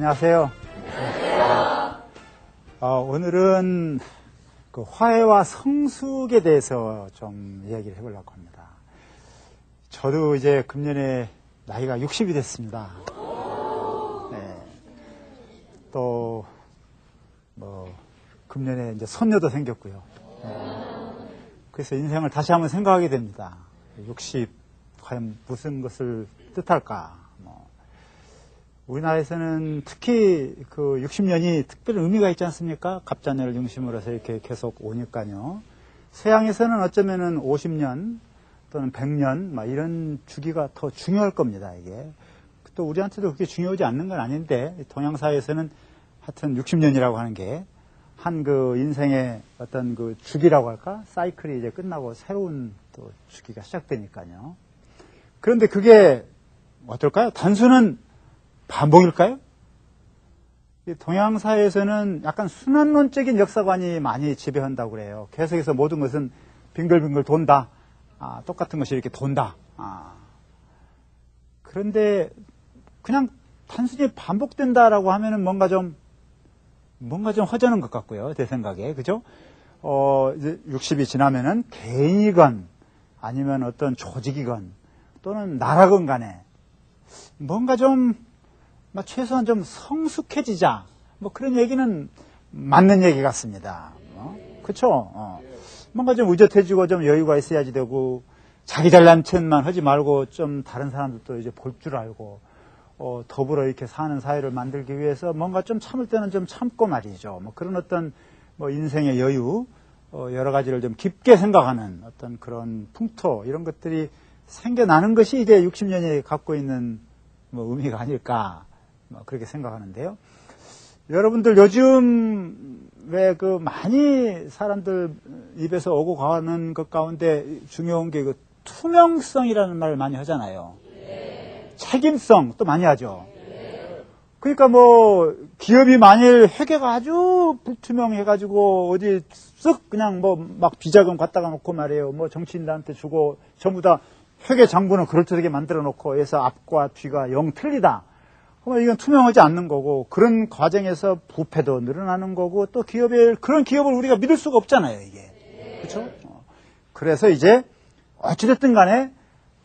안녕하세요. 오늘은 그 화해와 성숙에 대해서 좀 이야기를 해보려고 합니다. 저도 이제 금년에 나이가 60이 됐습니다. 네. 또, 금년에 이제 손녀도 생겼고요. 그래서 인생을 다시 한번 생각하게 됩니다. 60, 과연 무슨 것을 뜻할까? 우리나라에서는 특히 그 60년이 특별한 의미가 있지 않습니까? 갑자년을 중심으로 해서 이렇게 계속 오니까요. 서양에서는 어쩌면은 50년 또는 100년, 이런 주기가 더 중요할 겁니다, 이게. 또 우리한테도 그렇게 중요하지 않는 건 아닌데, 동양사회에서는 하여튼 60년이라고 하는 게, 한 그 인생의 어떤 그 주기라고 할까? 사이클이 이제 끝나고 새로운 또 주기가 시작되니까요. 그런데 그게 어떨까요? 단순한 반복일까요? 동양사회에서는 약간 순환론적인 역사관이 많이 지배한다고 그래요. 계속해서 모든 것은 빙글빙글 돈다. 똑같은 것이 이렇게 돈다. 그런데 그냥 단순히 반복된다라고 하면은 뭔가 좀 허전한 것 같고요. 제 생각에. 그죠? 이제 60이 지나면은 개인이건 아니면 어떤 조직이건 또는 나라건 간에 뭔가 좀 최소한 좀 성숙해지자. 그런 얘기는 맞는 얘기 같습니다. 그쵸? 뭔가 좀 의젓해지고 좀 여유가 있어야지 되고, 자기 잘난 척만 하지 말고 좀 다른 사람들도 이제 볼 줄 알고, 더불어 이렇게 사는 사회를 만들기 위해서 뭔가 좀 참을 때는 좀 참고 말이죠. 그런 어떤 인생의 여유, 여러 가지를 좀 깊게 생각하는 어떤 그런 풍토, 이런 것들이 생겨나는 것이 이제 60년이 갖고 있는 의미가 아닐까. 그렇게 생각하는데요. 여러분들 요즘 왜 많이 사람들 입에서 오고 가는 것 가운데 중요한 게 투명성이라는 말을 많이 하잖아요. 책임성 또 많이 하죠. 그러니까 기업이 만일 회계가 아주 불투명해가지고 어디 쓱 그냥 비자금 갖다가 놓고 말이에요. 정치인들한테 주고 전부 다 회계 장부는 그럴듯하게 만들어 놓고 해서 앞과 뒤가 영 틀리다. 그러면 이건 투명하지 않는 거고, 그런 과정에서 부패도 늘어나는 거고, 또 그런 기업을 우리가 믿을 수가 없잖아요, 이게. 그렇죠? 그래서 이제 어찌됐든 간에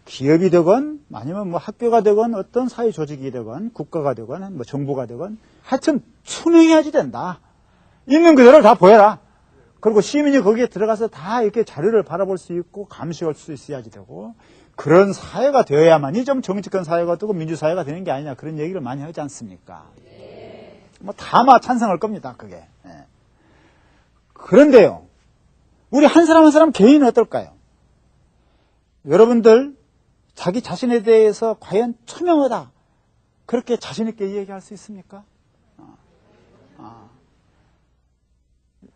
기업이 되건 아니면 학교가 되건 어떤 사회 조직이 되건 국가가 되건 정부가 되건 하여튼 투명해야지 된다. 있는 그대로 다 보여라. 그리고 시민이 거기에 들어가서 다 이렇게 자료를 바라볼 수 있고 감시할 수 있어야지 되고, 그런 사회가 되어야만이 좀 정치권 사회가 되고 민주사회가 되는 게 아니냐, 그런 얘기를 많이 하지 않습니까? 다마 찬성할 겁니다, 그게. 그런데요, 우리 한 사람 한 사람 개인은 어떨까요? 여러분들 자기 자신에 대해서 과연 투명하다, 그렇게 자신있게 얘기할 수 있습니까?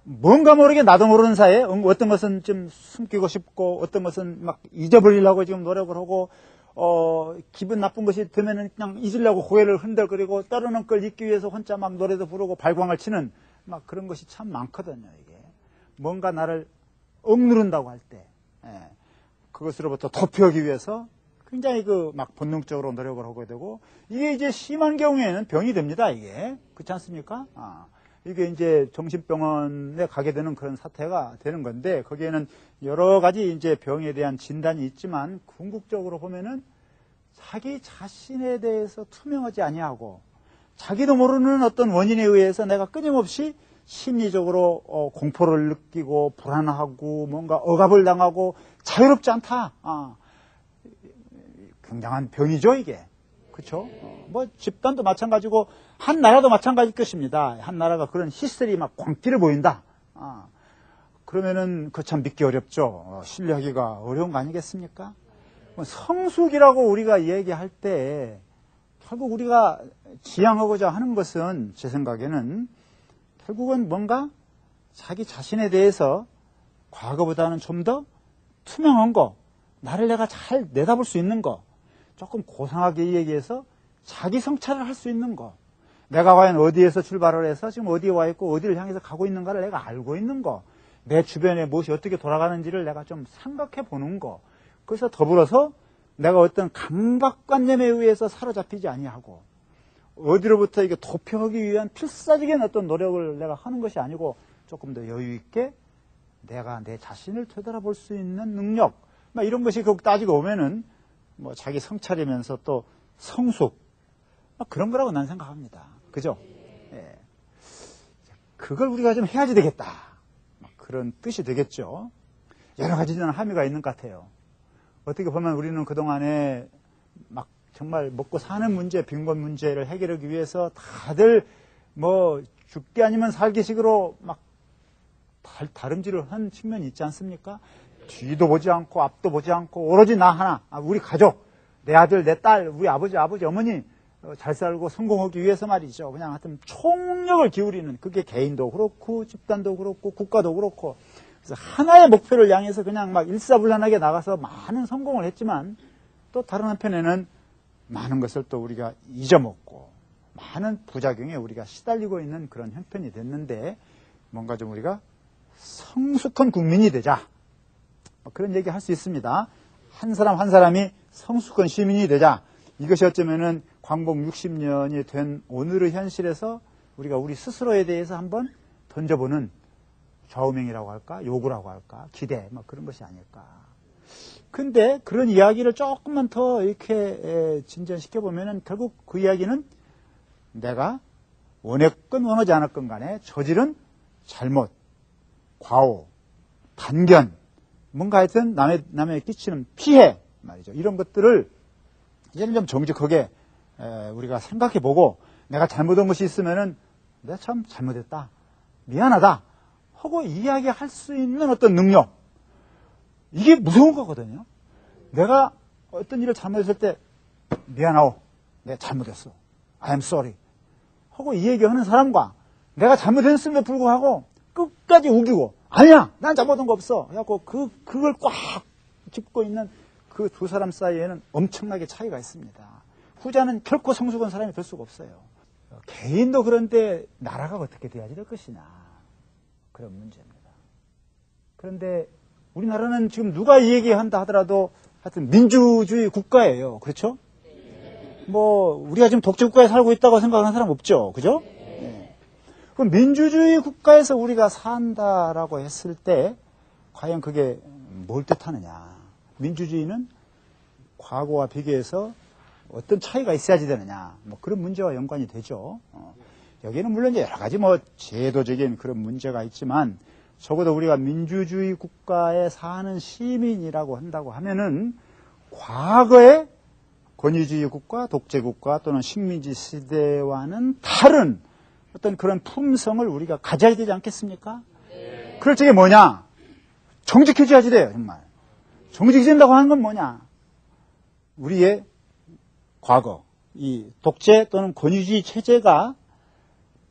뭔가 모르게 나도 모르는 사이에 어떤 것은 좀 숨기고 싶고, 어떤 것은 잊어버리려고 지금 노력을 하고, 기분 나쁜 것이 되면은 그냥 잊으려고 고개를 흔들거리고, 떠오르는 걸 잊기 위해서 혼자 노래도 부르고 발광을 치는 그런 것이 참 많거든요, 이게. 뭔가 나를 억누른다고 할 때, 그것으로부터 도피하기 위해서 굉장히 본능적으로 노력을 하게 되고, 이게 이제 심한 경우에는 병이 됩니다, 이게. 그렇지 않습니까? 이게 이제 정신병원에 가게 되는 그런 사태가 되는 건데, 거기에는 여러 가지 이제 병에 대한 진단이 있지만, 궁극적으로 보면은 자기 자신에 대해서 투명하지 아니하고, 자기도 모르는 어떤 원인에 의해서 내가 끊임없이 심리적으로 공포를 느끼고 불안하고 뭔가 억압을 당하고 자유롭지 않다. 굉장한 병이죠, 이게. 그렇죠? 집단도 마찬가지고 한 나라도 마찬가지일 것입니다. 한 나라가 그런 히스테리 광기를 보인다. 그러면은 참 믿기 어렵죠. 신뢰하기가 어려운 거 아니겠습니까? 성숙이라고 우리가 얘기할 때 결국 우리가 지향하고자 하는 것은, 제 생각에는 결국은 뭔가 자기 자신에 대해서 과거보다는 좀 더 투명한 거, 나를 내가 잘 내다볼 수 있는 거, 조금 고상하게 얘기해서 자기 성찰을 할 수 있는 거, 내가 과연 어디에서 출발을 해서 지금 어디에 와 있고 어디를 향해서 가고 있는가를 내가 알고 있는 거, 내 주변에 무엇이 어떻게 돌아가는지를 내가 좀 생각해 보는 거, 그래서 더불어서 내가 어떤 강박관념에 의해서 사로잡히지 아니하고 어디로부터 이게 도피하기 위한 필사적인 어떤 노력을 내가 하는 것이 아니고 조금 더 여유 있게 내가 내 자신을 되돌아볼 수 있는 능력, 막 이런 것이 그 따지고 보면은 뭐 자기 성찰이면서 또 성숙, 막 그런 거라고 난 생각합니다. 그죠? 예. 그걸 우리가 좀 해야지 되겠다. 막 그런 뜻이 되겠죠. 여러 가지 저는 함의가 있는 것 같아요. 어떻게 보면 우리는 그동안에 막 정말 먹고 사는 문제, 빈곤 문제를 해결하기 위해서 다들 뭐 죽기 아니면 살기식으로 막 다름질을 한 측면이 있지 않습니까? 뒤도 보지 않고 앞도 보지 않고 오로지 나 하나, 우리 가족, 내 아들, 내 딸, 우리 아버지, 어머니 잘 살고 성공하기 위해서 말이죠. 그냥 하여튼 총력을 기울이는, 그게 개인도 그렇고 집단도 그렇고 국가도 그렇고, 그래서 하나의 목표를 향해서 그냥 막 일사불란하게 나가서 많은 성공을 했지만, 또 다른 한편에는 많은 것을 또 우리가 잊어먹고 많은 부작용에 우리가 시달리고 있는 그런 형편이 됐는데, 뭔가 좀 우리가 성숙한 국민이 되자, 그런 얘기 할 수 있습니다. 한 사람 한 사람이 성숙한 시민이 되자. 이것이 어쩌면은 광복 60년이 된 오늘의 현실에서 우리가 우리 스스로에 대해서 한번 던져보는 좌우명이라고 할까, 요구라고 할까, 기대, 그런 것이 아닐까. 근데 그런 이야기를 조금만 더 이렇게 진전시켜보면은 결국 그 이야기는 내가 원했건 원하지 않았건 간에 저지른 잘못, 과오, 단견, 뭔가 하여튼 남에게 끼치는 피해 말이죠. 이런 것들을 이제는 좀 정직하게 우리가 생각해보고, 내가 잘못한 것이 있으면은 내가 참 잘못했다, 미안하다 하고 이야기할 수 있는 어떤 능력, 이게 무서운 거거든요. 내가 어떤 일을 잘못했을 때 미안하오, 내가 잘못했어, I am sorry 하고 이 얘기하는 사람과, 내가 잘못했음에도 불구하고 끝까지 우기고 아니야, 난 잘못한 거 없어 그래갖고 그걸 꽉 짚고 있는 그 두 사람 사이에는 엄청나게 차이가 있습니다. 후자는 결코 성숙한 사람이 될 수가 없어요. 개인도 그런데 나라가 어떻게 돼야지 될 것이냐, 그런 문제입니다. 그런데 우리나라는 지금 누가 이 얘기한다 하더라도 하여튼 민주주의 국가예요. 그렇죠? 뭐 우리가 지금 독재국가에 살고 있다고 생각하는 사람 없죠. 그죠? 그럼 민주주의 국가에서 우리가 산다라고 했을 때 과연 그게 뭘 뜻하느냐. 민주주의는 과거와 비교해서 어떤 차이가 있어야지 되느냐, 그런 문제와 연관이 되죠. 여기는 물론 여러 가지 제도적인 그런 문제가 있지만, 적어도 우리가 민주주의 국가에 사는 시민이라고 한다고 하면은 과거의 권위주의 국가, 독재국가 또는 식민지 시대와는 다른 어떤 그런 품성을 우리가 가져야 되지 않겠습니까? 네. 그럴 적에 뭐냐? 정직해져야지 돼요, 정말. 정직해진다고 하는 건 뭐냐? 우리의 과거, 이 독재 또는 권위주의 체제가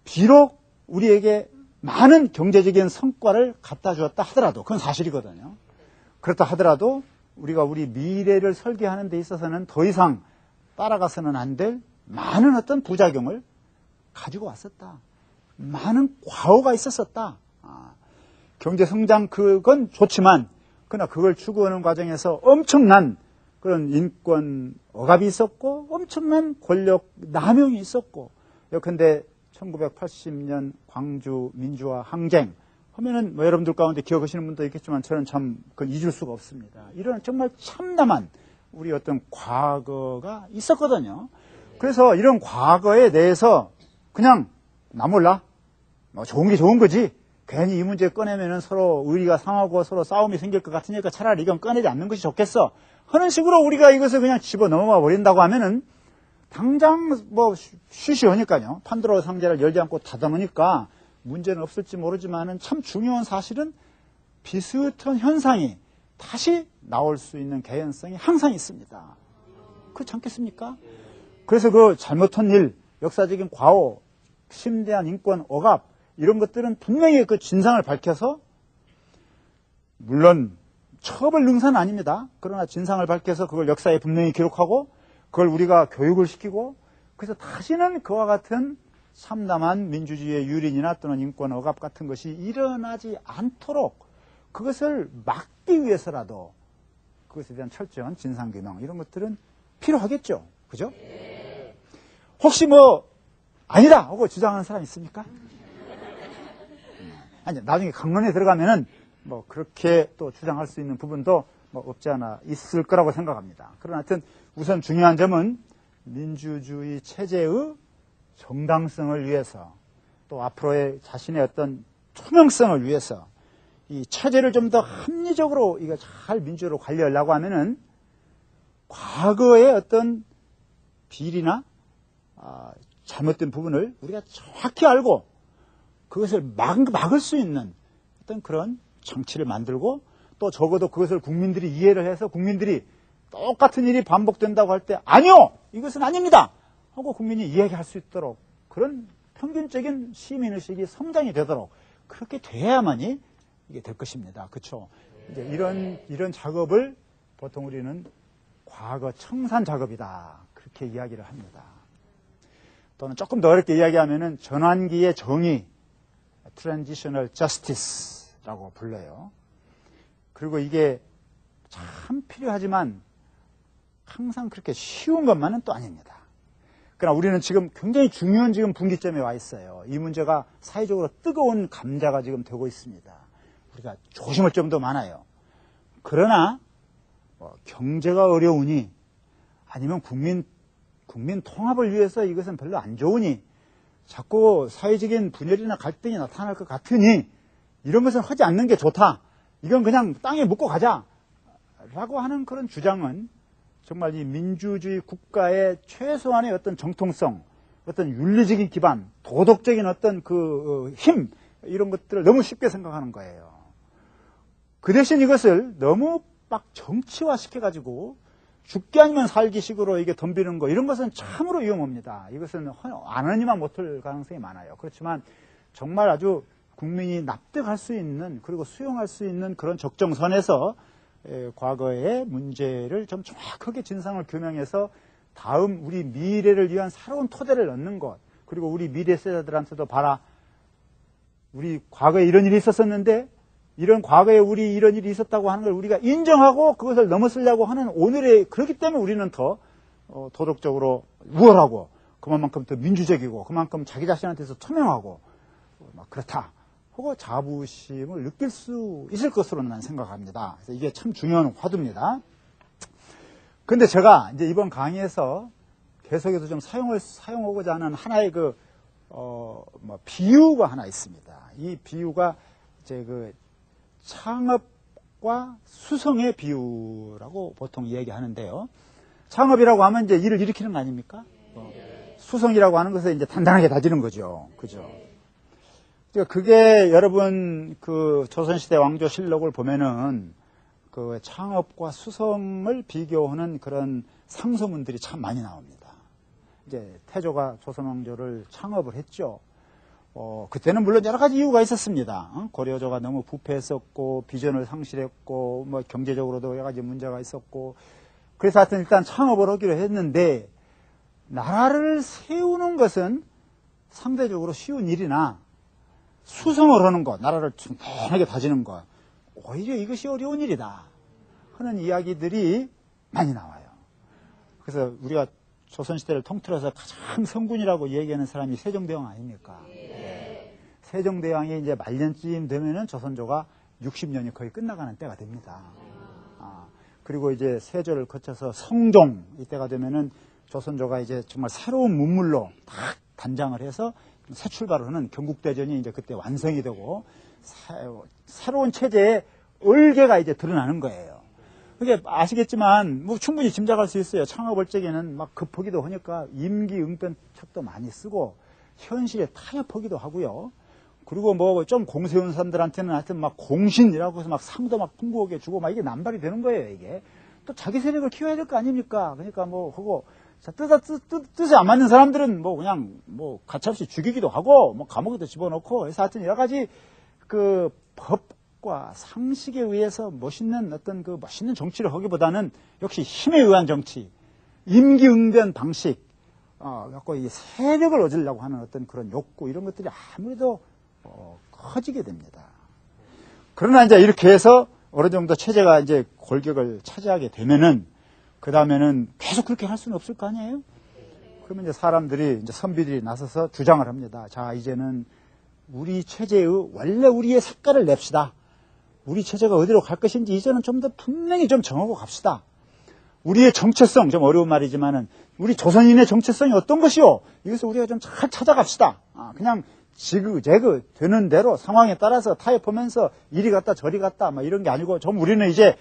비록 우리에게 많은 경제적인 성과를 갖다 주었다 하더라도, 그건 사실이거든요. 그렇다 하더라도 우리가 우리 미래를 설계하는 데 있어서는 더 이상 따라가서는 안 될 많은 어떤 부작용을 가지고 왔었다. 많은 과오가 있었었다. 경제성장 그건 좋지만, 그러나 그걸 추구하는 과정에서 엄청난 그런 인권 억압이 있었고, 엄청난 권력 남용이 있었고, 예컨대 1980년 광주 민주화 항쟁 하면은 여러분들 가운데 기억하시는 분도 있겠지만 저는 참 그건 잊을 수가 없습니다. 이런 정말 참담한 우리 어떤 과거가 있었거든요. 그래서 이런 과거에 대해서 그냥 나 몰라, 좋은 게 좋은 거지, 괜히 이 문제 꺼내면은 서로 의리가 상하고 서로 싸움이 생길 것 같으니까 차라리 이건 꺼내지 않는 것이 좋겠어 하는 식으로 우리가 이것을 그냥 집어 넘어가 버린다고 하면은 당장 쉬쉬하니까요, 판도라 상자를 열지 않고 닫아놓으니까 문제는 없을지 모르지만은 참 중요한 사실은 비슷한 현상이 다시 나올 수 있는 개연성이 항상 있습니다. 그렇지 않겠습니까? 그래서 그 잘못한 일, 역사적인 과오, 심대한 인권 억압, 이런 것들은 분명히 그 진상을 밝혀서, 물론 처벌 능사는 아닙니다. 그러나 진상을 밝혀서 그걸 역사에 분명히 기록하고 그걸 우리가 교육을 시키고, 그래서 다시는 그와 같은 참담한 민주주의의 유린이나 또는 인권 억압 같은 것이 일어나지 않도록 그것을 막기 위해서라도 그것에 대한 철저한 진상규명, 이런 것들은 필요하겠죠. 그죠? 혹시 아니다! 하고 주장하는 사람이 있습니까? 아니, 나중에 강론에 들어가면은 뭐 그렇게 또 주장할 수 있는 부분도 뭐 없지 않아 있을 거라고 생각합니다. 그러나 하여튼 우선 중요한 점은 민주주의 체제의 정당성을 위해서 또 앞으로의 자신의 어떤 투명성을 위해서 이 체제를 좀 더 합리적으로 이거 잘 민주로 관리하려고 하면은 과거의 어떤 비리나 잘못된 부분을 우리가 정확히 알고 그것을 막을 수 있는 어떤 그런 정치를 만들고 또 적어도 그것을 국민들이 이해를 해서 국민들이 똑같은 일이 반복된다고 할 때 아니요! 이것은 아닙니다! 하고 국민이 이야기할 수 있도록 그런 평균적인 시민의식이 성장이 되도록 그렇게 돼야만이 이게 될 것입니다. 그렇죠? 이제 이런 작업을 보통 우리는 과거 청산 작업이다. 그렇게 이야기를 합니다. 또는 조금 더 어렵게 이야기하면은 전환기의 정의, Transitional Justice라고 불러요. 그리고 이게 참 필요하지만 항상 그렇게 쉬운 것만은 또 아닙니다. 그러나 우리는 지금 굉장히 중요한 지금 분기점에 와 있어요. 이 문제가 사회적으로 뜨거운 감자가 지금 되고 있습니다. 우리가 조심할 점도 많아요. 그러나 경제가 어려우니 아니면 국민 통합을 위해서 이것은 별로 안 좋으니 자꾸 사회적인 분열이나 갈등이 나타날 것 같으니 이런 것은 하지 않는 게 좋다. 이건 그냥 땅에 묻고 가자. 라고 하는 그런 주장은 정말 이 민주주의 국가의 최소한의 어떤 정통성, 어떤 윤리적인 기반, 도덕적인 어떤 힘, 이런 것들을 너무 쉽게 생각하는 거예요. 그 대신 이것을 너무 막 정치화 시켜가지고 죽기 아니면 살기 식으로 이게 덤비는 거, 이런 것은 참으로 위험합니다. 이것은 안 하니만 못할 가능성이 많아요. 그렇지만 정말 아주 국민이 납득할 수 있는, 그리고 수용할 수 있는 그런 적정선에서 과거의 문제를 좀 정확하게 진상을 규명해서 다음 우리 미래를 위한 새로운 토대를 얻는 것, 그리고 우리 미래 세대들한테도 봐라, 우리 과거에 이런 일이 있었었는데 이런 과거에 우리 이런 일이 있었다고 하는 걸 우리가 인정하고 그것을 넘어서려고 하는 오늘의, 그렇기 때문에 우리는 더 도덕적으로 우월하고 그만큼 더 민주적이고 그만큼 자기 자신한테서 투명하고 막 그렇다 하고 자부심을 느낄 수 있을 것으로 난 생각합니다. 그래서 이게 참 중요한 화두입니다. 근데 제가 이제 이번 강의에서 계속해서 좀 사용하고자 하는 하나의 비유가 하나 있습니다. 이 비유가 이제 창업과 수성의 비유라고 보통 얘기하는데요. 창업이라고 하면 이제 일을 일으키는 거 아닙니까? 수성이라고 하는 것을 이제 단단하게 다지는 거죠. 그죠? 그게 여러분 조선시대 왕조실록을 보면은 창업과 수성을 비교하는 그런 상소문들이 참 많이 나옵니다. 이제 태조가 조선 왕조를 창업을 했죠. 그때는 물론 여러 가지 이유가 있었습니다. 고려조가 너무 부패했었고, 비전을 상실했고, 경제적으로도 여러 가지 문제가 있었고, 그래서 하여튼 일단 창업을 하기로 했는데, 나라를 세우는 것은 상대적으로 쉬운 일이나, 수성을 하는 것, 나라를 튼튼하게 다지는 것, 오히려 이것이 어려운 일이다 하는 이야기들이 많이 나와요. 그래서 우리가 조선시대를 통틀어서 가장 성군이라고 얘기하는 사람이 세종대왕 아닙니까? 세종대왕이 이제 말년쯤 되면은 조선조가 60년이 거의 끝나가는 때가 됩니다. 그리고 이제 세조를 거쳐서 성종 이때가 되면은 조선조가 이제 정말 새로운 문물로 딱 단장을 해서 새 출발을 하는 경국대전이 이제 그때 완성이 되고 새로운 체제의 얼개가 이제 드러나는 거예요. 그게 아시겠지만 충분히 짐작할 수 있어요. 창업할 적에는 막 급하기도 하니까 임기응변책도 많이 쓰고 현실에 타협하기도 하고요. 그리고 좀 공세운 사람들한테는 하여튼 막 공신이라고 해서 막 상도 막 풍부하게 주고 막 이게 남발이 되는 거예요, 이게. 또 자기 세력을 키워야 될 거 아닙니까? 그러니까 하고, 뜻에 안 맞는 사람들은 그냥 가차없이 죽이기도 하고, 감옥에도 집어넣고, 해서 하여튼 여러 가지 법과 상식에 의해서 멋있는 정치를 하기보다는 역시 힘에 의한 정치, 임기응변 방식, 갖고 이 세력을 얻으려고 하는 어떤 그런 욕구, 이런 것들이 아무래도 커지게 됩니다. 그러나 이제 이렇게 해서 어느 정도 체제가 이제 골격을 차지하게 되면은, 그 다음에는 계속 그렇게 할 수는 없을 거 아니에요? 그러면 이제 사람들이, 이제 선비들이 나서서 주장을 합니다. 자, 이제는 우리 체제의, 원래 우리의 색깔을 냅시다. 우리 체제가 어디로 갈 것인지 이제는 좀 더 분명히 좀 정하고 갑시다. 우리의 정체성, 좀 어려운 말이지만은, 우리 조선인의 정체성이 어떤 것이요? 이것을 우리가 좀 잘 찾아갑시다. 그냥 지그재그 되는 대로 상황에 따라서 타협하면서 이리 갔다 저리 갔다 막 이런 게 아니고, 좀 우리는 이제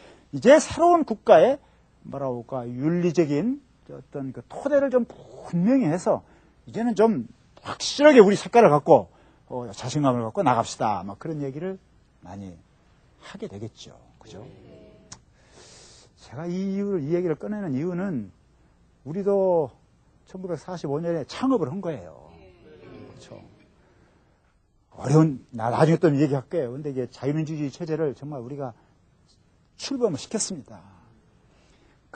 새로운 국가의 뭐라고 할까, 윤리적인 어떤 그 토대를 좀 분명히 해서 이제는 좀 확실하게 우리 색깔을 갖고 자신감을 갖고 나갑시다. 막 그런 얘기를 많이 하게 되겠죠. 그죠? 제가 이 얘기를 꺼내는 이유는 우리도 1945년에 창업을 한 거예요. 그렇죠. 나중에 또 얘기할게요. 근데 이게 자유민주주의 체제를 정말 우리가 출범을 시켰습니다.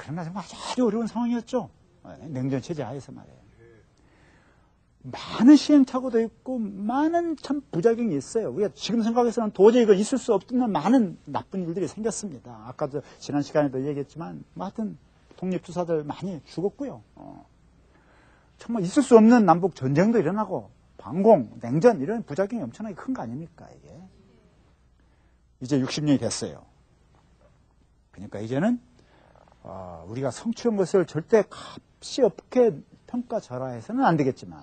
그러나 정말 아주 어려운 상황이었죠. 냉전 체제 하에서 말이에요. 많은 시행착오도 있고 많은 참 부작용이 있어요. 우리가 지금 생각해서는 도저히 이거 있을 수 없는 많은 나쁜 일들이 생겼습니다. 아까도 지난 시간에도 얘기했지만 하여튼 독립투사들 많이 죽었고요. 정말 있을 수 없는 남북 전쟁도 일어나고 반공, 냉전 이런 부작용이 엄청나게 큰 거 아닙니까 이게. 이제 60년이 됐어요. 그러니까 이제는 우리가 성취한 것을 절대 값이 없게 평가절하해서는 안 되겠지만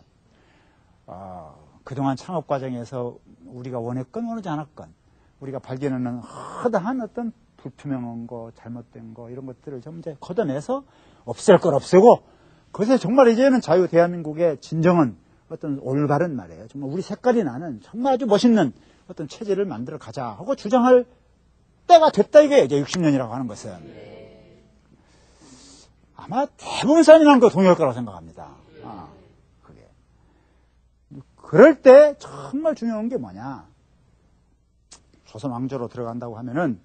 그동안 창업 과정에서 우리가 원했건 원하지 않았건 우리가 발견하는 허다한 어떤 불투명한 거, 잘못된 거 이런 것들을 좀 이제 걷어내서 없앨 걸 없애고 그것에 정말 이제는 자유 대한민국의 진정한 어떤 올바른 말이에요. 정말 우리 색깔이 나는 정말 아주 멋있는 어떤 체제를 만들어 가자 하고 주장할 때가 됐다 이게 이제 60년이라고 하는 것은 아마 대부분 사람이 그 동의할 거라고 생각합니다. 그게. 그럴 때 정말 중요한 게 뭐냐? 조선 왕조로 들어간다고 하면은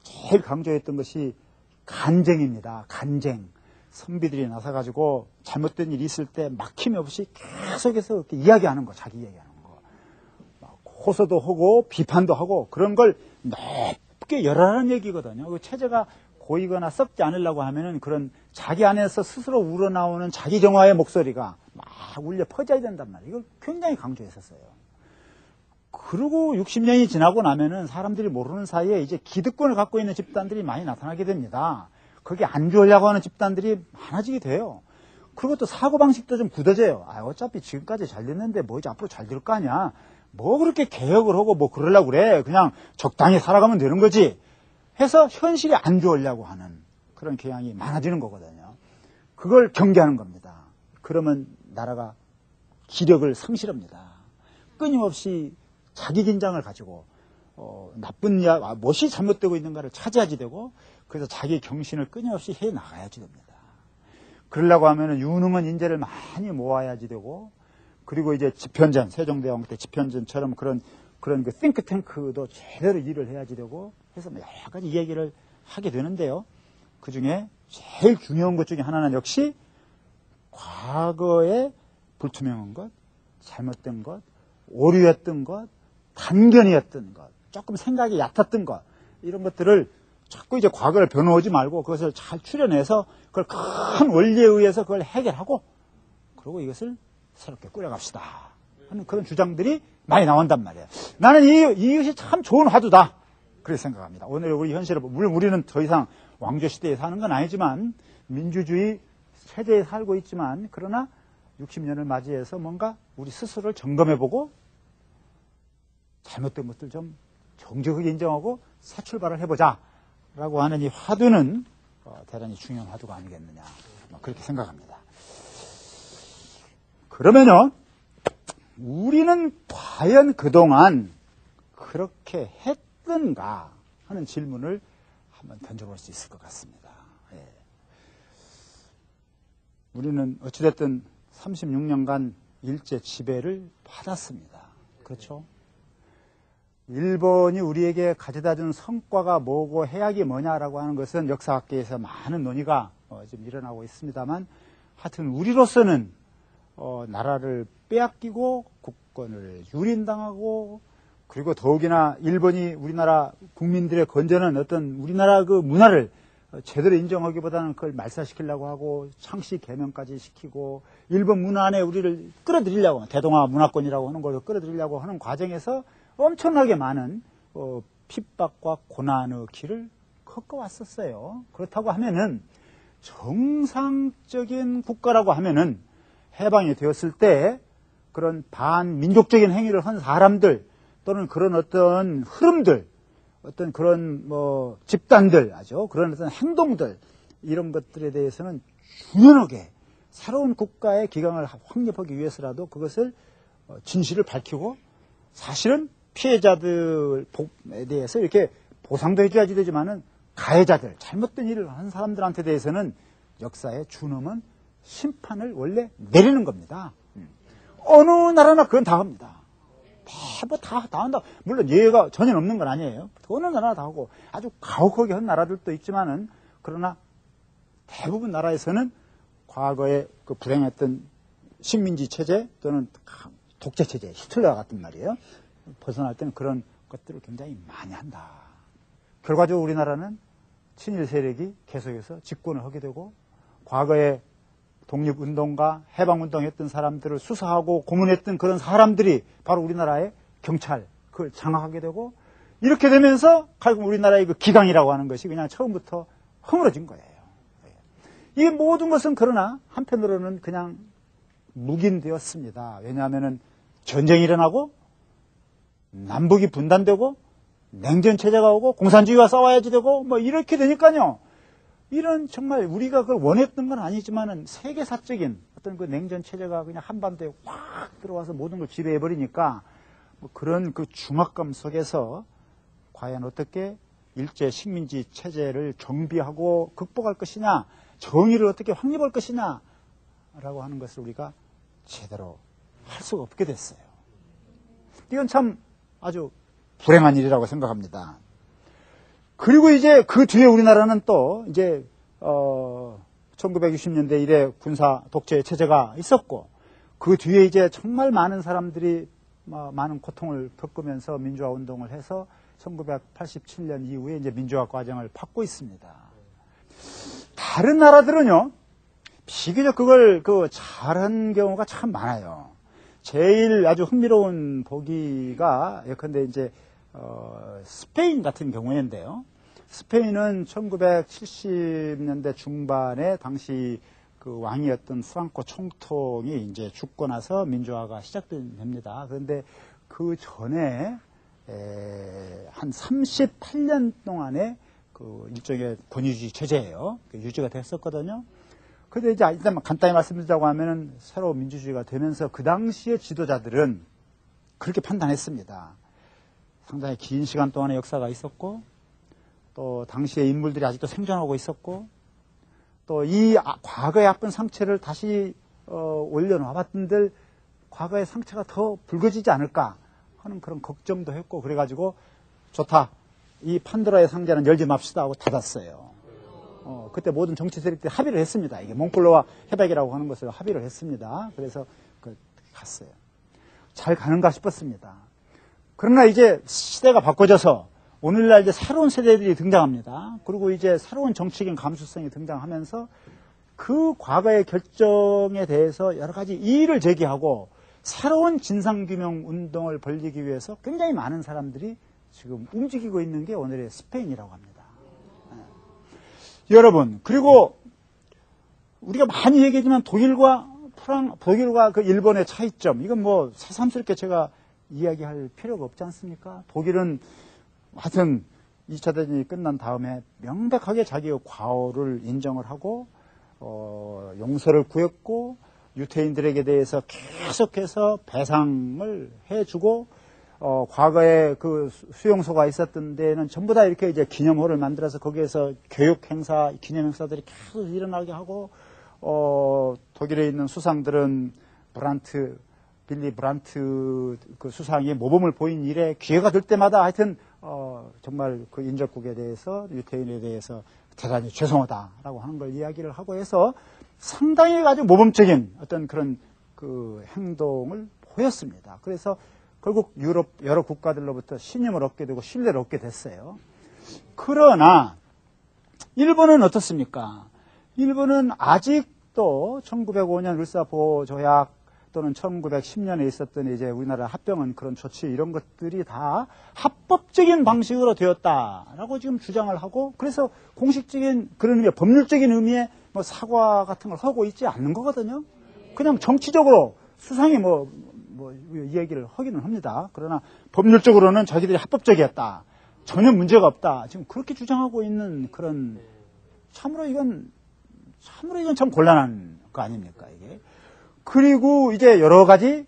제일 강조했던 것이 간쟁입니다. 간쟁. 선비들이 나서가지고 잘못된 일이 있을 때 막힘이 없이 계속해서 이렇게 이야기하는 거, 자기 이야기하는 거. 호소도 하고 비판도 하고 그런 걸 높게 열하는 얘기거든요. 그 체제가 고이거나 썩지 않으려고 하면은 그런 자기 안에서 스스로 우러나오는 자기 정화의 목소리가 막 울려 퍼져야 된단 말이에요. 이걸 굉장히 강조했었어요. 그리고 60년이 지나고 나면은 사람들이 모르는 사이에 이제 기득권을 갖고 있는 집단들이 많이 나타나게 됩니다. 거기 안 좋으려고 하는 집단들이 많아지게 돼요. 그리고 또 사고방식도 좀 굳어져요. 어차피 지금까지 잘 됐는데 뭐 이제 앞으로 잘 될 거 아니야. 뭐 그렇게 개혁을 하고 뭐 그러려고 그래. 그냥 적당히 살아가면 되는 거지. 해서 현실이 안 좋으려고 하는 그런 경향이 많아지는 거거든요. 그걸 경계하는 겁니다. 그러면 나라가 기력을 상실합니다. 끊임없이 자기 긴장을 가지고 나쁜 무엇이 잘못되고 있는가를 차지하게 되고 그래서 자기 경신을 끊임없이 해 나가야지 됩니다. 그러려고 하면은 유능한 인재를 많이 모아야지 되고 그리고 이제 집현전, 세종대왕 때 집현전처럼 그런 그 싱크탱크도 제대로 일을 해야지 되고 해서 여러 가지 얘기를 하게 되는데요. 그 중에 제일 중요한 것 중에 하나는 역시 과거에 불투명한 것, 잘못된 것, 오류했던 것, 단견이었던 것, 조금 생각이 얕았던 것 이런 것들을 자꾸 이제 과거를 변호하지 말고 그것을 잘 추려내서 그걸 큰 원리에 의해서 그걸 해결하고 그리고 이것을 새롭게 꾸려갑시다 하는 그런 주장들이 많이 나온단 말이에요. 나는 이것이 참 좋은 화두다 그렇게 생각합니다. 오늘 우리 현실을 물론 우리는 더 이상 왕조 시대에 사는 건 아니지만 민주주의 세대에 살고 있지만 그러나 60년을 맞이해서 뭔가 우리 스스로를 점검해보고 잘못된 것들 좀 정직하게 인정하고 새 출발을 해보자 라고 하는 이 화두는 대단히 중요한 화두가 아니겠느냐 그렇게 생각합니다. 그러면요 우리는 과연 그동안 그렇게 했던가 하는 질문을 한번 던져볼 수 있을 것 같습니다. 예. 우리는 어찌됐든 36년간 일제 지배를 받았습니다. 그렇죠? 일본이 우리에게 가져다 준 성과가 뭐고 해악이 뭐냐라고 하는 것은 역사학계에서 많은 논의가 지금 일어나고 있습니다만 하여튼 우리로서는 나라를 빼앗기고 국권을 유린당하고 그리고 더욱이나 일본이 우리나라 국민들의 건전한 어떤 우리나라 그 문화를 제대로 인정하기보다는 그걸 말살시키려고 하고 창씨 개명까지 시키고 일본 문화 안에 우리를 끌어들이려고 대동아 문화권이라고 하는 걸 끌어들이려고 하는 과정에서 엄청나게 많은 핍박과 고난의 길을 겪어왔었어요. 그렇다고 하면은 정상적인 국가라고 하면은 해방이 되었을 때 그런 반민족적인 행위를 한 사람들 또는 그런 어떤 흐름들 어떤 그런 집단들 아주 그런 어떤 행동들 이런 것들에 대해서는 유연하게 새로운 국가의 기강을 확립하기 위해서라도 그것을 진실을 밝히고 사실은 피해자들에 대해서 이렇게 보상도 해줘야지 되지만은 가해자들 잘못된 일을 한 사람들한테 대해서는 역사의 준엄한 심판을 원래 내리는 겁니다. 어느 나라나 그건 다 합니다. 다 한다. 물론 예외가 전혀 없는 건 아니에요. 어느 나라 다 하고 아주 가혹하게 한 나라들도 있지만은 그러나 대부분 나라에서는 과거에 그 불행했던 식민지 체제 또는 독재 체제, 히틀러와 같은 말이에요. 벗어날 때는 그런 것들을 굉장히 많이 한다. 결과적으로 우리나라는 친일 세력이 계속해서 집권을 하게 되고 과거에 독립운동가, 해방운동했던 사람들을 수사하고 고문했던 그런 사람들이 바로 우리나라의 경찰, 그걸 장악하게 되고 이렇게 되면서 결국 우리나라의 그 기강이라고 하는 것이 그냥 처음부터 허물어진 거예요. 이 모든 것은 그러나 한편으로는 그냥 묵인되었습니다. 왜냐하면은 전쟁이 일어나고 남북이 분단되고 냉전체제가 오고 공산주의와 싸워야지 되고 이렇게 되니까요. 이런 정말 우리가 그걸 원했던 건 아니지만은 세계사적인 어떤 그 냉전체제가 그냥 한반도에 확 들어와서 모든 걸 지배해버리니까 그런 그 중압감 속에서 과연 어떻게 일제 식민지 체제를 정비하고 극복할 것이냐, 정의를 어떻게 확립할 것이냐 라고 하는 것을 우리가 제대로 할 수가 없게 됐어요. 이건 참 아주 불행한 일이라고 생각합니다. 그리고 이제 그 뒤에 우리나라는 또 이제 1960년대 이래 군사 독재 체제가 있었고 그 뒤에 이제 정말 많은 사람들이 많은 고통을 겪으면서 민주화 운동을 해서 1987년 이후에 이제 민주화 과정을 밟고 있습니다. 다른 나라들은요 비교적 그걸 잘한 경우가 참 많아요. 제일 아주 흥미로운 보기가 예컨대 이제 스페인 같은 경우인데요. 스페인은 1970년대 중반에 당시 그 왕이었던 프랑코 총통이 이제 죽고 나서 민주화가 시작됩니다. 그런데 그 전에 한 38년 동안의 그 일종의 권위주의 체제예요. 유지가 됐었거든요. 근데 이제 일단 간단히 말씀드리자고 하면은 새로 민주주의가 되면서 그 당시의 지도자들은 그렇게 판단했습니다. 상당히 긴 시간 동안의 역사가 있었고 또 당시의 인물들이 아직도 생존하고 있었고 또 이 과거의 아픈 상처를 다시 올려놔봤던들 과거의 상처가 더 붉어지지 않을까 하는 그런 걱정도 했고 그래가지고 좋다. 이 판도라의 상자는 열지 맙시다 하고 닫았어요. 그때 모든 정치 세력들이 합의를 했습니다. 이게 몽골로와 협약이라고 하는 것을 합의를 했습니다. 그래서 갔어요. 잘 가는가 싶었습니다. 그러나 이제 시대가 바꿔져서 오늘날 이제 새로운 세대들이 등장합니다. 그리고 이제 새로운 정치적인 감수성이 등장하면서 그 과거의 결정에 대해서 여러 가지 이의를 제기하고 새로운 진상규명 운동을 벌이기 위해서 굉장히 많은 사람들이 지금 움직이고 있는 게 오늘의 스페인이라고 합니다. 여러분, 그리고 우리가 많이 얘기하지만 독일과 그 일본의 차이점, 이건 뭐 새삼스럽게 제가 이야기할 필요가 없지 않습니까? 독일은 하여튼 2차 대전이 끝난 다음에 명백하게 자기의 과오를 인정을 하고 용서를 구했고 유태인들에게 대해서 계속해서 배상을 해주고 과거에 그 수용소가 있었던 데는 전부 다 이렇게 이제 기념호를 만들어서 거기에서 교육 행사, 기념 행사들이 계속 일어나게 하고 독일에 있는 수상들은 빌리 브란트 그 수상이 모범을 보인 일에 기회가 될 때마다 하여튼 정말 그 인접국에 대해서 유태인에 대해서 대단히 죄송하다라고 하는 걸 이야기를 하고 해서 상당히 아주 모범적인 어떤 그런 그 행동을 보였습니다. 그래서 결국 유럽 여러 국가들로부터 신임을 얻게 되고 신뢰를 얻게 됐어요. 그러나 일본은 어떻습니까? 일본은 아직도 1905년 을사보호 조약 또는 1910년에 있었던 이제 우리나라 합병은 그런 조치 이런 것들이 다 합법적인 방식으로 되었다라고 지금 주장을 하고, 그래서 공식적인 그런 의미, 법률적인 의미의 뭐 사과 같은 걸 하고 있지 않는 거거든요. 그냥 정치적으로 수상히 이 얘기를 하기는 합니다. 그러나 법률적으로는 자기들이 합법적이었다, 전혀 문제가 없다, 지금 그렇게 주장하고 있는 그런, 참으로 이건 참 곤란한 거 아닙니까, 이게. 그리고 이제 여러 가지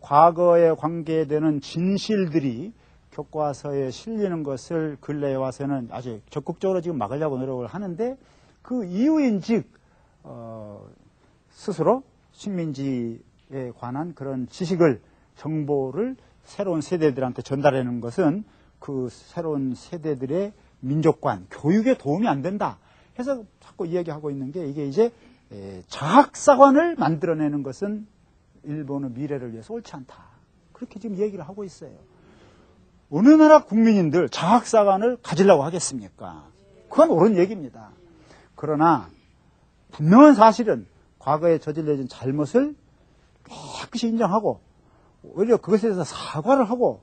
과거에 관계되는 진실들이 교과서에 실리는 것을 근래에 와서는 아주 적극적으로 지금 막으려고 노력을 하는데, 그 이유인즉 스스로 식민지에 관한 그런 지식을, 정보를 새로운 세대들한테 전달하는 것은 그 새로운 세대들의 민족관, 교육에 도움이 안 된다 해서 자꾸 이야기하고 있는 게, 이게 이제 자학사관을 만들어내는 것은 일본의 미래를 위해서 옳지 않다, 그렇게 지금 얘기를 하고 있어요. 어느 나라 국민인들 자학사관을 가지려고 하겠습니까? 그건 옳은 얘기입니다. 그러나 분명한 사실은 과거에 저질러진 잘못을 깨끗이 인정하고, 오히려 그것에 대해서 사과를 하고,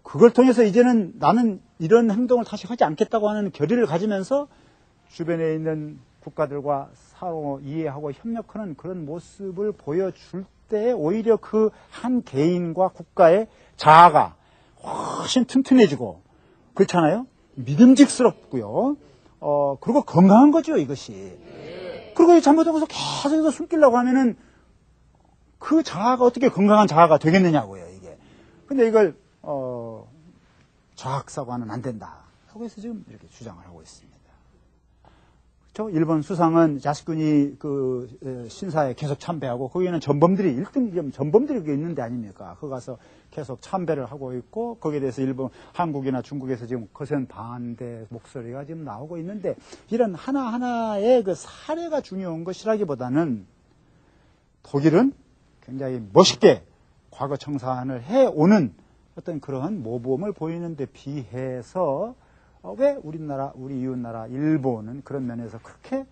그걸 통해서 이제는 나는 이런 행동을 다시 하지 않겠다고 하는 결의를 가지면서 주변에 있는 국가들과 서로 이해하고 협력하는 그런 모습을 보여줄 때, 오히려 그 한 개인과 국가의 자아가 훨씬 튼튼해지고, 그렇잖아요? 믿음직스럽고요. 그리고 건강한 거죠, 이것이. 그리고 잘못하고서 계속해서 숨기려고 하면은 그 자아가 어떻게 건강한 자아가 되겠느냐고요, 이게. 근데 이걸, 자학사관은 안 된다 하고 해서 지금 이렇게 주장을 하고 있습니다. 그렇죠? 일본 수상은 야스쿠니 그 신사에 계속 참배하고, 거기는 전범들이 1등 전범들이 그게 있는 데 아닙니까? 거기 가서 계속 참배를 하고 있고, 거기에 대해서 한국이나 중국에서 지금 거센 반대 목소리가 지금 나오고 있는데, 이런 하나하나의 그 사례가 중요한 것이라기보다는 독일은 굉장히 멋있게 과거 청산을 해오는 어떤 그러한 모범을 보이는 데 비해서, 왜 우리 이웃나라 일본은 그런 면에서 그렇게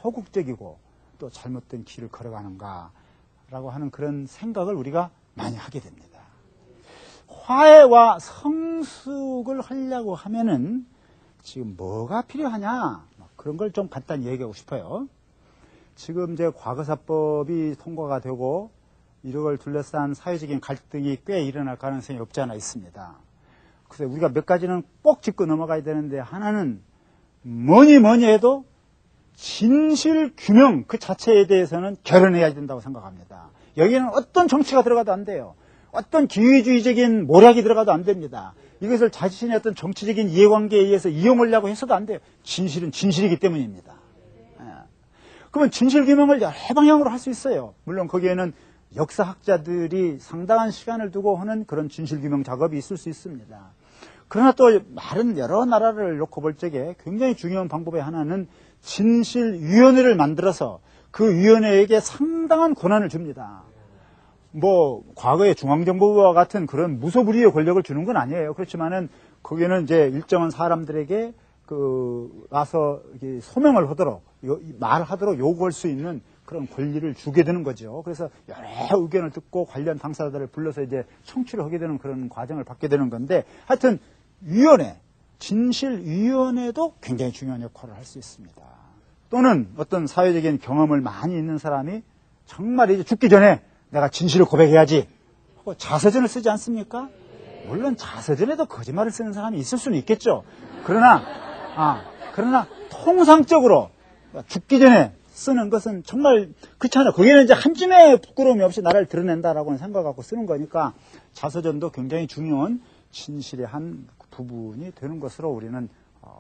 소극적이고 또 잘못된 길을 걸어가는가라고 하는 그런 생각을 우리가 많이 하게 됩니다. 화해와 성숙을 하려고 하면은 지금 뭐가 필요하냐, 그런 걸 좀 간단히 얘기하고 싶어요. 지금 이제 과거사법이 통과가 되고 이걸 둘러싼 사회적인 갈등이 꽤 일어날 가능성이 없지 않아 있습니다. 그래서 우리가 몇 가지는 꼭 짚고 넘어가야 되는데, 하나는 뭐니 해도 진실 규명 그 자체에 대해서는 결연해야 된다고 생각합니다. 여기에는 어떤 정치가 들어가도 안 돼요. 어떤 기회주의적인 모략이 들어가도 안 됩니다. 이것을 자신의 어떤 정치적인 이해관계에 의해서 이용하려고 해서도 안 돼요. 진실은 진실이기 때문입니다. 그러면 진실 규명을 여러 방향으로 할 수 있어요. 물론 거기에는 역사학자들이 상당한 시간을 두고 하는 그런 진실 규명 작업이 있을 수 있습니다. 그러나 또 다른 여러 나라를 놓고 볼 적에 굉장히 중요한 방법의 하나는 진실위원회를 만들어서 그 위원회에게 상당한 권한을 줍니다. 과거의 중앙정보부와 같은 그런 무소불위의 권력을 주는 건 아니에요. 그렇지만은 거기는 이제 일정한 사람들에게 와서 소명을 하도록, 말하도록 요구할 수 있는 그런 권리를 주게 되는 거죠. 그래서 여러 의견을 듣고 관련 당사자들을 불러서 이제 청취를 하게 되는 그런 과정을 받게 되는 건데, 하여튼 진실위원회도 굉장히 중요한 역할을 할 수 있습니다. 또는 어떤 사회적인 경험을 많이 있는 사람이 정말 이제 죽기 전에 내가 진실을 고백해야지 하고 자서전을 쓰지 않습니까? 물론 자서전에도 거짓말을 쓰는 사람이 있을 수는 있겠죠. 그러나 통상적으로 죽기 전에 쓰는 것은 정말 그렇지 않아요. 거기는 이제 한 줌의 부끄러움이 없이 나를 드러낸다라고 생각하고 쓰는 거니까 자서전도 굉장히 중요한 진실의 한 부분이 되는 것으로 우리는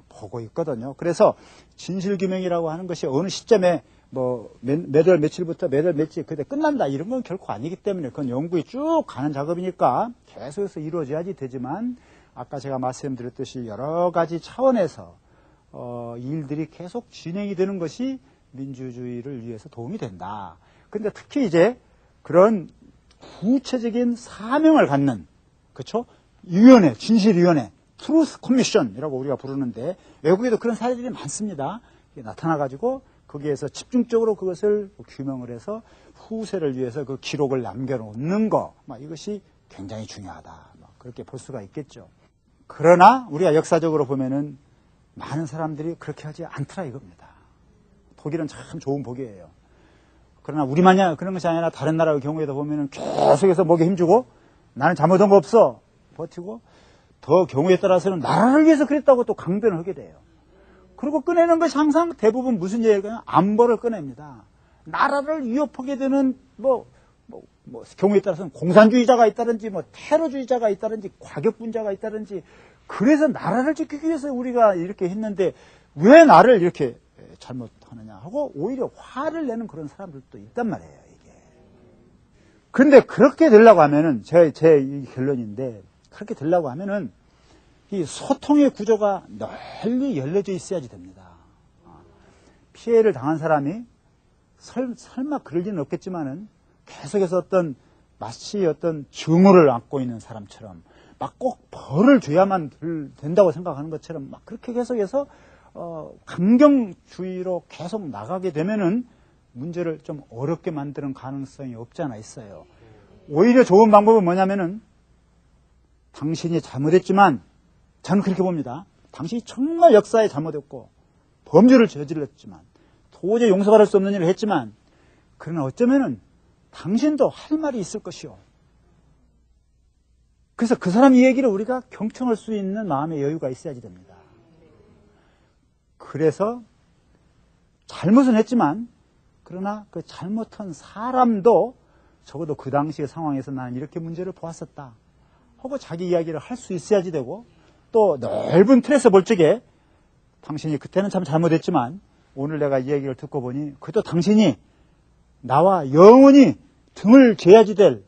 보고 있거든요. 그래서 진실규명이라고 하는 것이 어느 시점에 몇 월 며칠부터 몇 월 며칠 그때 끝난다 이런 건 결코 아니기 때문에, 그건 연구에 쭉 가는 작업이니까 계속해서 이루어져야지 되지만, 아까 제가 말씀드렸듯이 여러 가지 차원에서 일들이 계속 진행이 되는 것이 민주주의를 위해서 도움이 된다. 근데 특히 이제 그런 구체적인 사명을 갖는, 그렇죠? 위원회, 진실위원회, 트루스 커미션이라고 우리가 부르는데 외국에도 그런 사례들이 많습니다. 나타나가지고 거기에서 집중적으로 그것을 규명을 해서 후세를 위해서 그 기록을 남겨놓는 거, 이것이 굉장히 중요하다. 그렇게 볼 수가 있겠죠. 그러나 우리가 역사적으로 보면은 많은 사람들이 그렇게 하지 않더라 이겁니다. 독일은 참 좋은 복이에요. 그러나 우리만이 그런 것이 아니라 다른 나라의 경우에도 보면은 계속해서 목에 힘주고 나는 잘못한 거 없어 버티고 더 경우에 따라서는 나라를 위해서 그랬다고 또 강변을 하게 돼요. 그리고 꺼내는 것이 항상 대부분 무슨 얘기일까요? 안보를 꺼냅니다. 나라를 위협하게 되는 경우에 따라서는 공산주의자가 있다든지 테러주의자가 있다든지 과격분자가 있다든지 그래서 나라를 지키기 위해서 우리가 이렇게 했는데 왜 나를 이렇게 잘못하느냐 하고 오히려 화를 내는 그런 사람들도 있단 말이에요, 이게. 그런데 그렇게 되려고 하면은 제 결론인데 그렇게 되려고 하면은 이 소통의 구조가 널리 열려져 있어야지 됩니다. 피해를 당한 사람이 설마 그럴 리는 없겠지만은 계속해서 마치 어떤 증오를 안고 있는 사람처럼 막 꼭 벌을 줘야만 된다고 생각하는 것처럼 막 그렇게 계속해서 강경주의로 계속 나가게 되면은 문제를 좀 어렵게 만드는 가능성이 없지 않아 있어요. 오히려 좋은 방법은 뭐냐면은 당신이 잘못했지만 저는 그렇게 봅니다. 당신이 정말 역사에 잘못했고 범죄를 저질렀지만 도저히 용서받을 수 없는 일을 했지만 그러나 어쩌면은 당신도 할 말이 있을 것이요. 그래서 그 사람 이야기를 우리가 경청할 수 있는 마음의 여유가 있어야지 됩니다. 그래서 잘못은 했지만 그러나 그 잘못한 사람도 적어도 그 당시의 상황에서 나는 이렇게 문제를 보았었다 하고 자기 이야기를 할 수 있어야지 되고 또 넓은 틀에서 볼 적에 당신이 그때는 참 잘못했지만 오늘 내가 이 얘기를 듣고 보니 그래도 당신이 나와 영원히 등을 재야지 될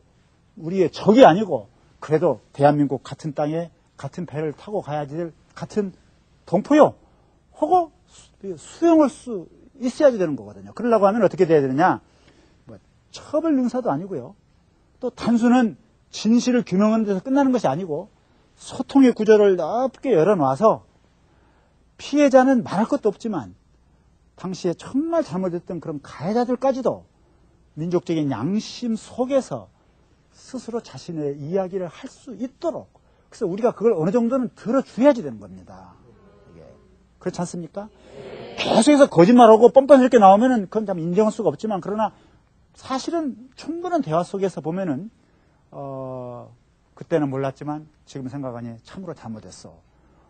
우리의 적이 아니고 그래도 대한민국 같은 땅에 같은 배를 타고 가야지 될 같은 동포요 하고 수용할 수 있어야지 되는 거거든요. 그러려고 하면 어떻게 돼야 되느냐, 처벌 능사도 아니고요, 또 단순한 진실을 규명하는 데서 끝나는 것이 아니고 소통의 구조를 넓게 열어놔서 피해자는 말할 것도 없지만 당시에 정말 잘못했던 그런 가해자들까지도 민족적인 양심 속에서 스스로 자신의 이야기를 할 수 있도록, 그래서 우리가 그걸 어느 정도는 들어줘야지 되는 겁니다. 그렇지 않습니까? 계속해서 거짓말하고 뻔뻔스럽게 나오면은 그건 참 인정할 수가 없지만 그러나 사실은 충분한 대화 속에서 보면은 그때는 몰랐지만 지금 생각하니 참으로 잘못했어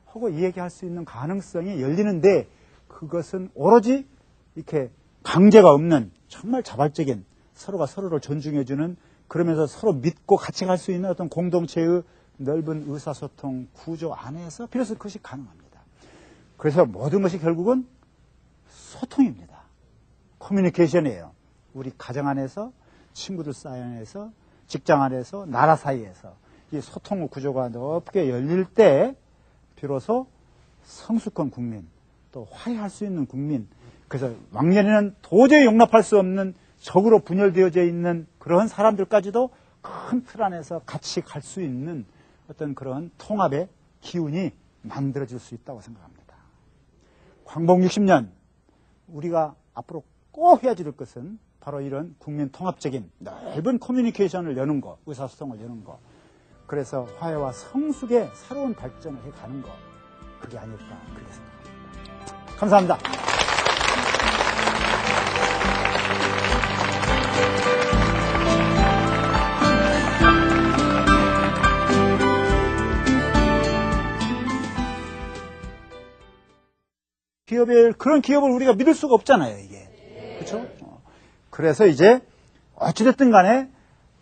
하고 이야기할 수 있는 가능성이 열리는데 그것은 오로지 이렇게 강제가 없는 정말 자발적인 서로가 서로를 존중해주는, 그러면서 서로 믿고 같이 갈 수 있는 어떤 공동체의 넓은 의사소통 구조 안에서 비로소 그것이 가능합니다. 그래서 모든 것이 결국은 소통입니다. 커뮤니케이션이에요. 우리 가정 안에서, 친구들 사이 안에서, 직장 안에서, 나라 사이에서 이 소통 구조가 넓게 열릴 때 비로소 성숙한 국민, 또 화해할 수 있는 국민, 그래서 왕년에는 도저히 용납할 수 없는 적으로 분열되어져 있는 그런 사람들까지도 큰 틀 안에서 같이 갈 수 있는 어떤 그런 통합의 기운이 만들어질 수 있다고 생각합니다. 광복 60년 우리가 앞으로 꼭 해야 될 것은 바로 이런 국민 통합적인 넓은 커뮤니케이션을 여는 거, 의사소통을 여는 거, 그래서 화해와 성숙의 새로운 발전을 해가는 거, 그게 아닐까 그렇게 생각합니다. 감사합니다. 그런 기업을 우리가 믿을 수가 없잖아요, 이게. 그렇죠? 그래서 이제 어찌됐든 간에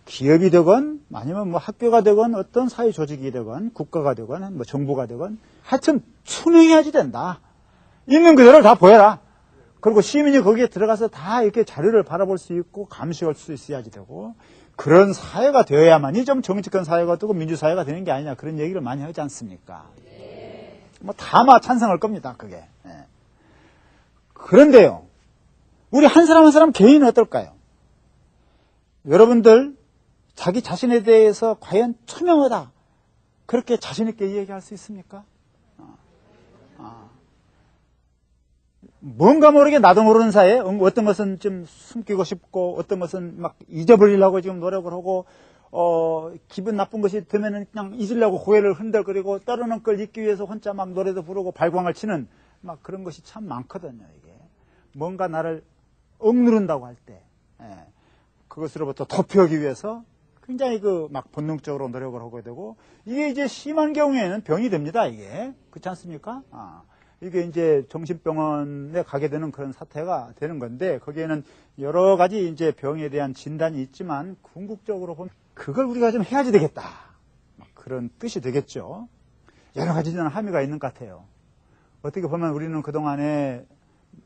기업이 되건 아니면 학교가 되건 어떤 사회 조직이 되건 국가가 되건 정부가 되건 하여튼 투명해야지 된다. 있는 그대로 다 보여라. 그리고 시민이 거기에 들어가서 다 이렇게 자료를 바라볼 수 있고 감시할 수 있어야지 되고, 그런 사회가 되어야만이 좀 정직한 사회가 되고 민주사회가 되는 게 아니냐, 그런 얘기를 많이 하지 않습니까? 다마 찬성할 겁니다, 그게. 그런데요, 우리 한 사람 한 사람 개인은 어떨까요? 여러분들 자기 자신에 대해서 과연 투명하다 그렇게 자신 있게 얘기할 수 있습니까? 뭔가 모르게 나도 모르는 사이에 어떤 것은 좀 숨기고 싶고 어떤 것은 막 잊어버리려고 지금 노력을 하고 기분 나쁜 것이 되면은 그냥 잊으려고 고개를 흔들거리고 때로는 그걸 잊기 위해서 혼자 막 노래도 부르고 발광을 치는 막 그런 것이 참 많거든요. 이게 뭔가 나를 억누른다고 할 때 그것으로부터 도피하기 위해서 굉장히 막 본능적으로 노력을 하게 되고 이게 이제 심한 경우에는 병이 됩니다. 이게 그렇지 않습니까? 이게 이제 정신병원에 가게 되는 그런 사태가 되는 건데 거기에는 여러 가지 이제 병에 대한 진단이 있지만 궁극적으로 보면 그걸 우리가 좀 해야지 되겠다. 그런 뜻이 되겠죠. 여러 가지 저는 함의가 있는 것 같아요. 어떻게 보면 우리는 그동안에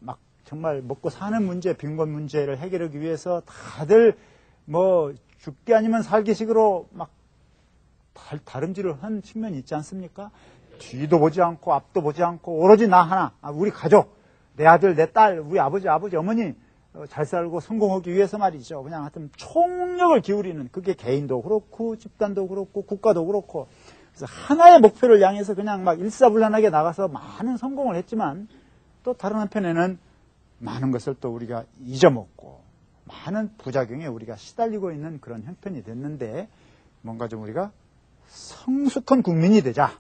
막 정말 먹고 사는 문제, 빈곤 문제를 해결하기 위해서 다들 뭐 죽기 아니면 살기식으로 막 다름질을 한 측면이 있지 않습니까? 뒤도 보지 않고 앞도 보지 않고 오로지 나 하나, 우리 가족, 내 아들, 내 딸, 우리 아버지, 어머니 잘 살고 성공하기 위해서 말이죠. 그냥 하여튼 총력을 기울이는 그게 개인도 그렇고 집단도 그렇고 국가도 그렇고 그래서 하나의 목표를 향해서 그냥 막 일사불란하게 나가서 많은 성공을 했지만 또 다른 한편에는 많은 것을 또 우리가 잊어먹고 많은 부작용에 우리가 시달리고 있는 그런 형편이 됐는데 뭔가 좀 우리가 성숙한 국민이 되자.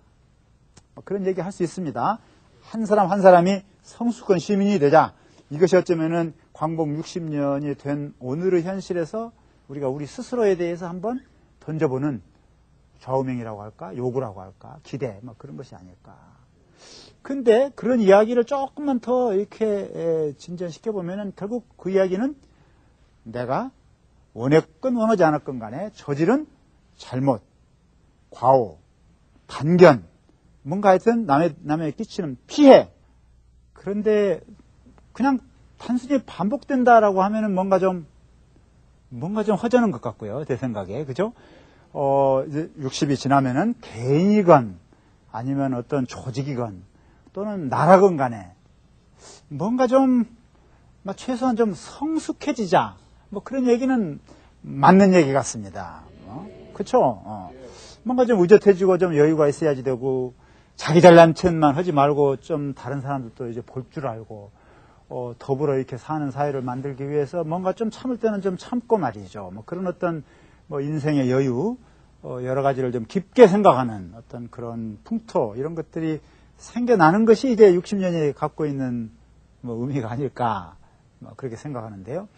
그런 얘기 할 수 있습니다. 한 사람 한 사람이 성숙한 시민이 되자. 이것이 어쩌면은 광복 60년이 된 오늘의 현실에서 우리가 우리 스스로에 대해서 한번 던져보는 좌우명이라고 할까? 요구라고 할까? 기대, 그런 것이 아닐까. 근데 그런 이야기를 조금만 더 이렇게 진전시켜보면은 결국 그 이야기는 내가 원했건 원하지 않았건 간에 저지른 잘못, 과오, 단견, 뭔가 하여튼 남에게 끼치는 피해. 그런데 그냥 단순히 반복된다라고 하면은 뭔가 좀 허전한 것 같고요. 제 생각에. 그죠? 이제 60이 지나면은 개인이건 아니면 어떤 조직이건 또는 나라건 간에 뭔가 좀 최소한 좀 성숙해지자. 그런 얘기는 맞는 얘기 같습니다. 그쵸? 뭔가 좀 의젓해지고 좀 여유가 있어야지 되고 자기 잘난 척만 하지 말고 좀 다른 사람들도 이제 볼 줄 알고 더불어 이렇게 사는 사회를 만들기 위해서 뭔가 좀 참을 때는 좀 참고 말이죠. 그런 어떤 인생의 여유 여러 가지를 좀 깊게 생각하는 어떤 그런 풍토 이런 것들이 생겨나는 것이 이제 60년이 갖고 있는 의미가 아닐까 그렇게 생각하는데요.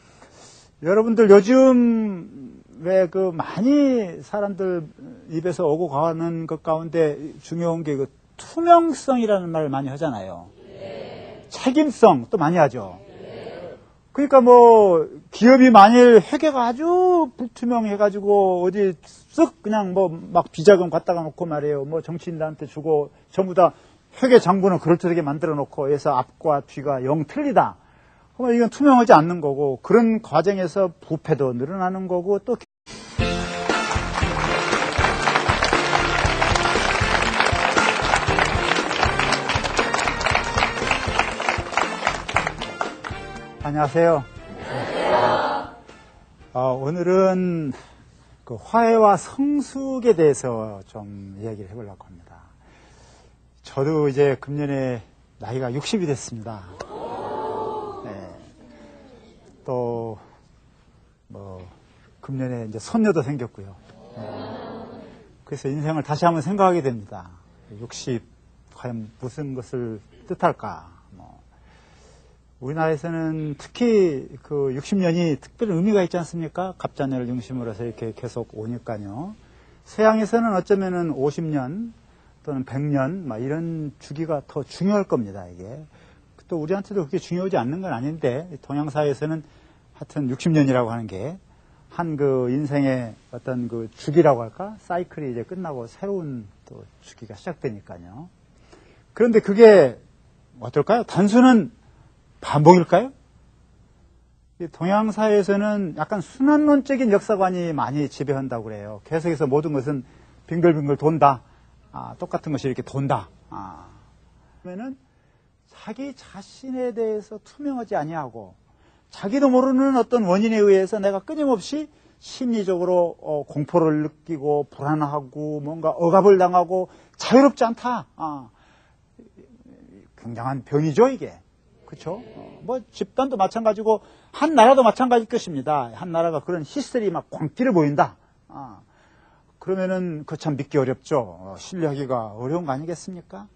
여러분들 요즘 왜 많이 사람들 입에서 오고 가는 것 가운데 중요한 게 투명성이라는 말을 많이 하잖아요. 책임성 또 많이 하죠. 그러니까 기업이 만일 회계가 아주 불투명해가지고 어디 쓱 그냥 막 비자금 갖다가 놓고 말이에요. 정치인들한테 주고 전부 다 회계 장부는 그럴듯하게 만들어 놓고 해서 앞과 뒤가 영 틀리다. 그러면 이건 투명하지 않는 거고 그런 과정에서 부패도 늘어나는 거고 또 안녕하세요. 오늘은 화해와 성숙에 대해서 좀 이야기를 해보려고 합니다. 저도 이제 금년에 나이가 60이 됐습니다. 또 금년에 이제 손녀도 생겼고요. 그래서 인생을 다시 한번 생각하게 됩니다. 60 과연 무슨 것을 뜻할까? 우리나라에서는 특히 60년이 특별한 의미가 있지 않습니까? 갑자년을 중심으로 해서 이렇게 계속 오니까요. 서양에서는 어쩌면은 50년 또는 100년 이런 주기가 더 중요할 겁니다. 이게 또 우리한테도 그렇게 중요하지 않는 건 아닌데 동양사회에서는 하여튼 60년이라고 하는 게 한 인생의 어떤 주기라고 할까? 사이클이 이제 끝나고 새로운 또 주기가 시작되니까요. 그런데 그게 어떨까요? 단순한 반복일까요? 동양사회에서는 약간 순환론적인 역사관이 많이 지배한다고 그래요. 계속해서 모든 것은 빙글빙글 돈다. 똑같은 것이 이렇게 돈다. 그러면은 자기 자신에 대해서 투명하지 아니하고 자기도 모르는 어떤 원인에 의해서 내가 끊임없이 심리적으로 공포를 느끼고 불안하고 뭔가 억압을 당하고 자유롭지 않다. 굉장한 병이죠, 이게. 그쵸? 뭐, 집단도 마찬가지고, 한 나라도 마찬가지일 것입니다. 한 나라가 그런 히스테리 막 광기를 보인다. 그러면은, 그거 참 믿기 어렵죠. 신뢰하기가 어려운 거 아니겠습니까?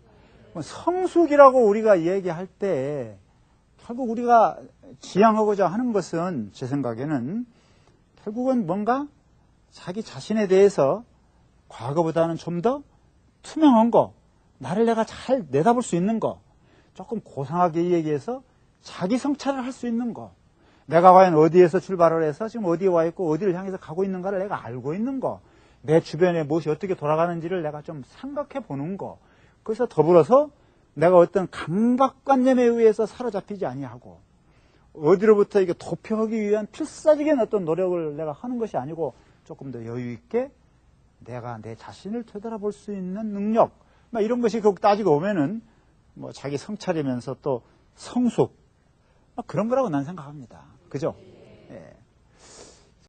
성숙이라고 우리가 얘기할 때, 결국 우리가 지향하고자 하는 것은, 제 생각에는, 결국은 뭔가 자기 자신에 대해서 과거보다는 좀 더 투명한 거, 나를 내가 잘 내다볼 수 있는 거, 조금 고상하게 얘기해서 자기 성찰을 할 수 있는 거, 내가 과연 어디에서 출발을 해서 지금 어디에 와 있고 어디를 향해서 가고 있는가를 내가 알고 있는 거, 내 주변에 무엇이 어떻게 돌아가는지를 내가 좀 생각해 보는 거, 그래서 더불어서 내가 어떤 강박관념에 의해서 사로잡히지 아니하고 어디로부터 이게 도피하기 위한 필사적인 어떤 노력을 내가 하는 것이 아니고 조금 더 여유 있게 내가 내 자신을 되돌아볼 수 있는 능력, 막 이런 것이 결국 따지고 보면은 뭐 자기 성찰이면서 또 성숙, 막 그런 거라고 난 생각합니다. 그죠? 예.